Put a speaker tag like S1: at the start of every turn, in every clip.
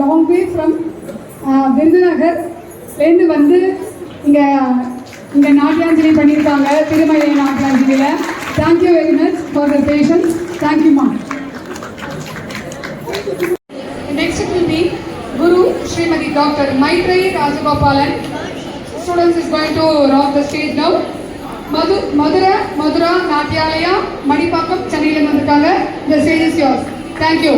S1: long way from விருதுநகர்லேருந்து வந்து இங்கே நாட்டியாஞ்சலி பண்ணியிருக்காங்க. திருமலை நாட்டியாஞ்சலியில். Thank you very much for the patience. Thank you மா. Next it will be Guru Srimati Dr. Maitreyi Rajagopalan. Students is going to rock the stage now. Madura Natyalaya Manipakam Chennaiயில் வந்திருக்காங்க. The stage is yours. Thank you.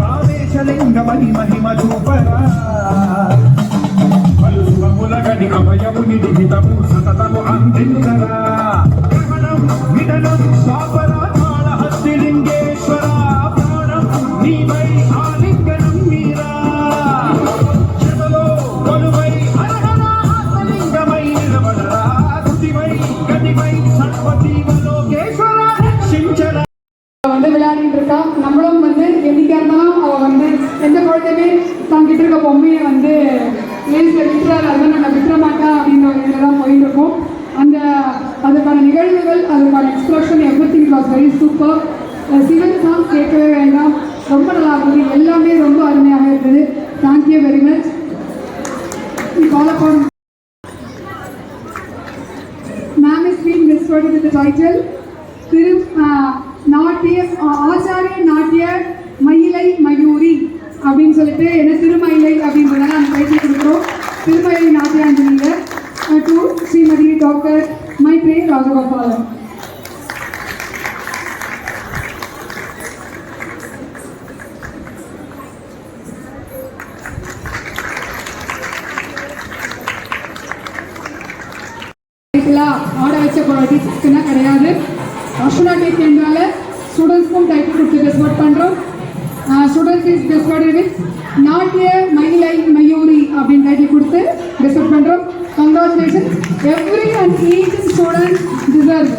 S2: రామేశలింగమణి మహిమ చూపరా పలుసుములగని అభయముని నిహితము సతతము అందించరా విడనం సాపరా కాళహస్తిలింగేశ్వర ప్రాణం నీవై ఆలింగనం మీరా జగలో కొలువై హరహరాలింగమై నిలబడరా తుదివై గతివై సర్వజీవలోకేశ్వర రక్షించరా
S1: வந்து விளையாடிட்டு இருக்கா. நம்மளும் வந்து என்னைக்கா இருந்தாலும் அவள் வந்து எந்த குழந்தையுமே தாங்கிட்டு இருக்க பொம்மையை வந்து லேஸில் விட்டுறாரு, அதுதான் நாங்கள் விட்டுற மாட்டேன் அப்படின்ற ஒரு இதில் தான் போயிட்டு இருக்கோம். அதுக்கான நிகழ்வுகள், அதுக்கான expression, everything it was very super. Sivan song கேட்கவே வேண்டாம், ரொம்ப நல்லா இருந்தது, எல்லாமே ரொம்ப அருமையாக இருந்தது. Thank you very much. Call upon ma'am is been respected with the title நாட்டிய ஆச்சாரிய நாட்டிய மயிலை மயூரி அப்படின்னு சொல்லிட்டு என்ன திருமயிலை அப்படின்றதால அந்த டைட்டில் கொடுக்குறோம். Thirumayilai நாட்டியாஞ்சலியில் to Srimathi doctor Maitreyi Rajagopalan. ஆட வச்ச டீச்சர்ஸ்க்குன்னா கிடையாது. அர்ஷனா டேக் என்றால ஸ்டூடெண்ட்ஸ்க்கும் டைட்டில் கொடுத்து டெஸ்போர்ட் பண்ணுறோம். ஸ்டூடெண்ட்ஸ் இஸ் டெஸ்போர்டட் வித் நாட்டிய மயிலை மயூரி அப்படின்னு டைட்டில் கொடுத்து டெஸ்போர்ட் பண்ணுறோம். Congratulation every and each student deserve.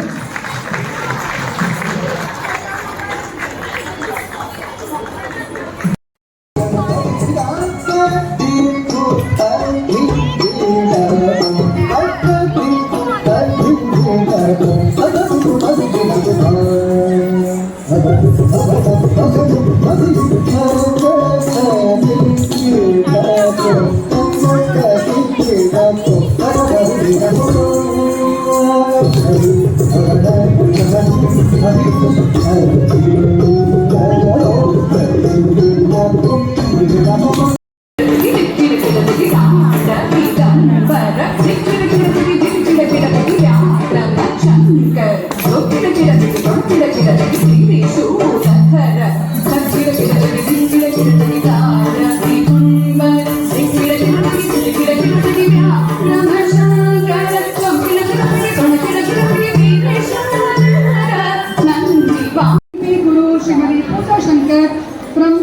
S1: Guru Srimati Pooja Shankar from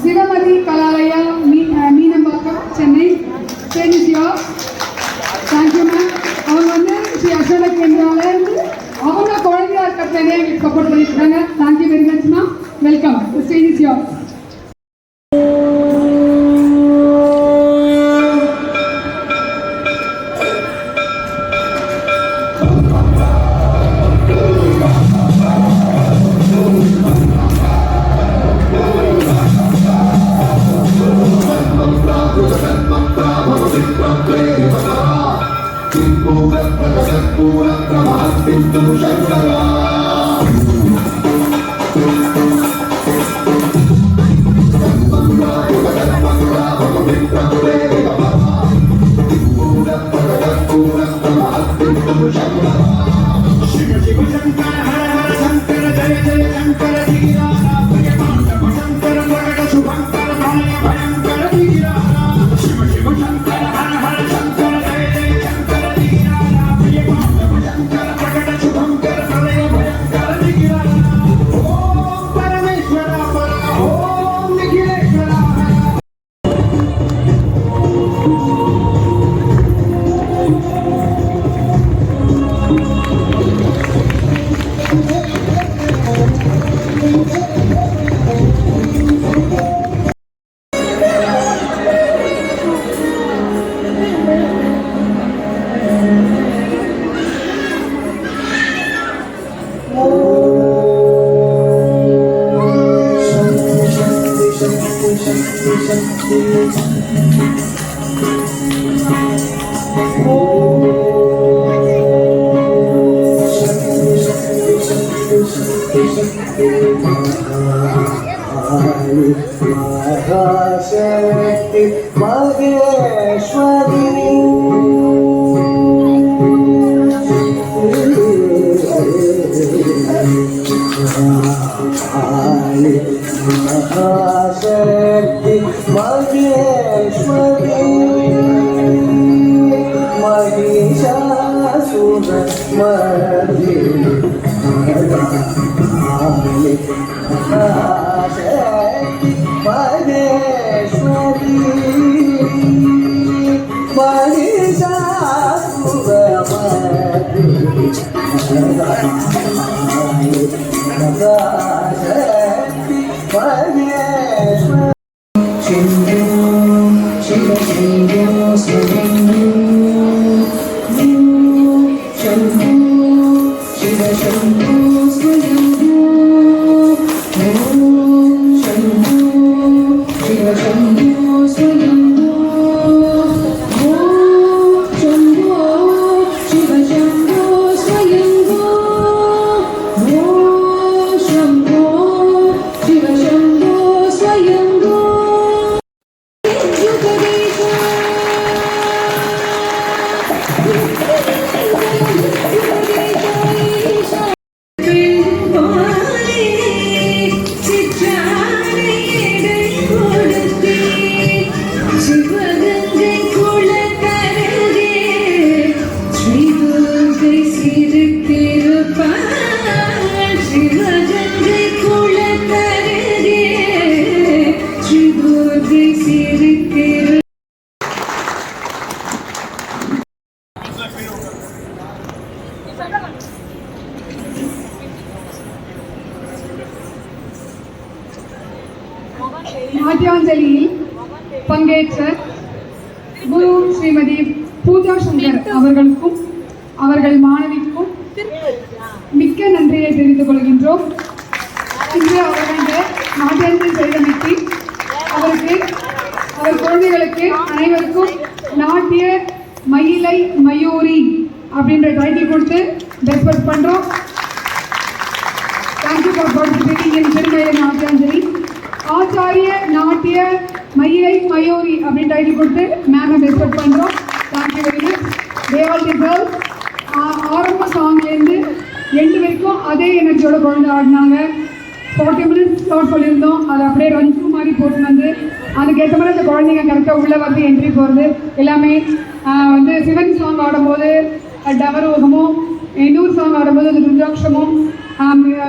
S1: Sivamati Kalalaya, Meenambakam, Chennai. Stage is yours. Thank you, ma'am. அவங்க வந்து ஸ்ரீ அசோக கேந்திரால இருந்து அவங்க குழந்தையா இருக்கிறதுலே எங்களுக்கு சப்போர்ட் பண்ணியிருக்காங்க. Thank you very much ma'am. Welcome. Stage is yours.
S3: महाशक्ति महेश्वरी महाशक्ति महेश्वरी महिषासुर मर्दिनी महाशक्ति महेश्वरी महिषासुर मर्दिनी महाशक्ति महेश्वरी शंभो शिव शंभो शंभो शिव शंभो स्वयंभो शंभो शिव शंभो स्वयंभो शंभो शिव शंभो स्वयंभो शंभो शिव शंभो स्वयंभो
S1: நாட்டியாஞ்சலியில் பங்கேற்ற குரு ஸ்ரீமதி பூஜா சங்கர் அவர்களுக்கும் அவர்கள் மாணவிக்கும் மிக்க நன்றியை தெரிவித்துக் கொள்கின்றோம். இன்று அவர்களுடைய நாட்டியாஞ்சலி செய்தமைக்கு அவருக்கு அவர் குழந்தைகளுக்கு அனைவருக்கும் நாட்டிய மயிலை மயூரி அப்படின்ற டைட்டில் கொடுத்து ரெஸ்பெக்ட் பண்றோம். Thank you for participating in Thirumayilai Natyanjali. Acharya Natya Mayilai Mayuri அப்படின்னு டைட்டில் கொடுத்து மேமை ரெஸ்பெக்ட் பண்ணுறோம். Thank you very much. They all deserve. ஆரம்ப சாங்லேருந்து எண்டு வரைக்கும் அதே எனர்ஜியோட குழந்தை ஆடினாங்க. 40 minutes ஸ்லாட் சொல்லியிருந்தோம், அதை அப்படியே ரன் த்ரூ மாதிரி போட்டு வந்து அதுக்கேற்ற மாதிரி அந்த குழந்தைங்க கரெக்டாக உள்ளே வந்து என்ட்ரி போகிறது எல்லாமே வந்து சிவன் சாங் ஆடும்போது டவரோகமும், இன்னொரு சாங் ஆடும்போது அது ருத்ராட்சமும்,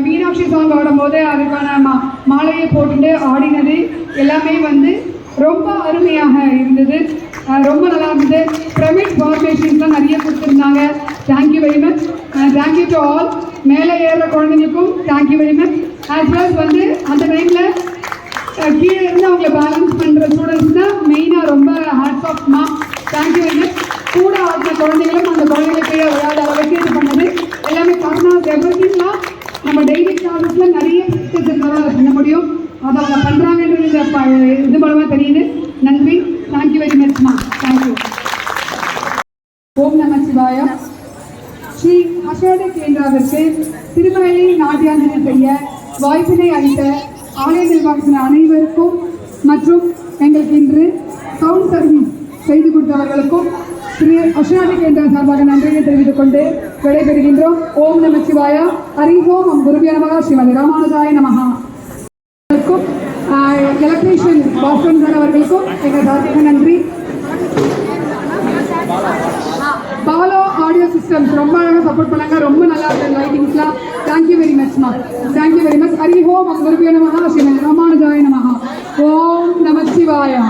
S1: மீனாட்சி சாங் ஆடும்போது அதுக்கான மாலையை போட்டுட்டு ஆடினது எல்லாமே வந்து ரொம்ப அருமையாக இருந்தது. ரொம்ப நல்லா இருந்தது. பிரமிட் ஃபார்மேஷன்ஸ்லாம் நிறைய கொடுத்துருந்தாங்க. Thank you very much. Thank you to all. மேலே ஏறுற குழந்தைங்களுக்கும் thank you very much. As well வந்து அந்த டைமில் கீழே இருந்து அவங்களை பேலன்ஸ் பண்ணுற ஸ்டூடெண்ட்ஸ் தான் மெயினாக ரொம்ப ஹேட்ஸ் ஆஃப்மா. Thank you very much. கூட ஆடின குழந்தைகளும் அந்த குழந்தைங்களுக்கு கீழே விளையாட அளவுக்கு இது பண்ணது எல்லாமே கர்னாஸ் எவ்ரிதிங்லாம் நம்ம டெய்லி கிளாஸஸில் நிறைய ப்ராக்டிஸ் இருந்தால் அதை பண்ண முடியும். அதை அவங்க பண்ணுறாங்கன்றது இது மூலமாக தெரியுது. நன்றி. தேங்க்யூ வெரி மச்மா. தேங்க்யூ. ஓம் நம சிவாய. ஸ்ரீ அசோத கேந்திராவிற்கு திருமலை நாட்டியாஞ்சலி செய்ய வாய்ப்பினை அளித்த ஆலய நிர்வாகத்தின் அனைவருக்கும் மற்றும் எங்களுக்கு இன்று சவுண்ட் சர்வீஸ் செய்து கொடுத்தவர்களுக்கும் ஸ்ரீ அசோத கேந்திரா சார்பாக நன்றியை தெரிவித்துக் கொண்டு விடைபெறுகின்றோம். ஓம் நம சிவாய. ஹரி ஓம். ஓம் குருபிய நமக. ஸ்ரீமதி ராமானுஜாய நமகா. எலக்ட்ரீஷியன் பாஸ்டன் அவர்களுக்கும் எங்கள் சார்பாக நன்றி. பாலோ ஆடியோ சிஸ்டம்ஸ் ரொம்ப அழகாக சப்போர்ட் பண்ணாங்க. ரொம்ப நல்லா இருந்தது லைட்டிங்ஸ்லாம். தேங்க்யூ வெரி மச்மா. Thank you very much. Hari Om. குருபிய நமகா. ஸ்ரீமதி ராமானுஜாய நமகா. ஓம் நம சிவாயா.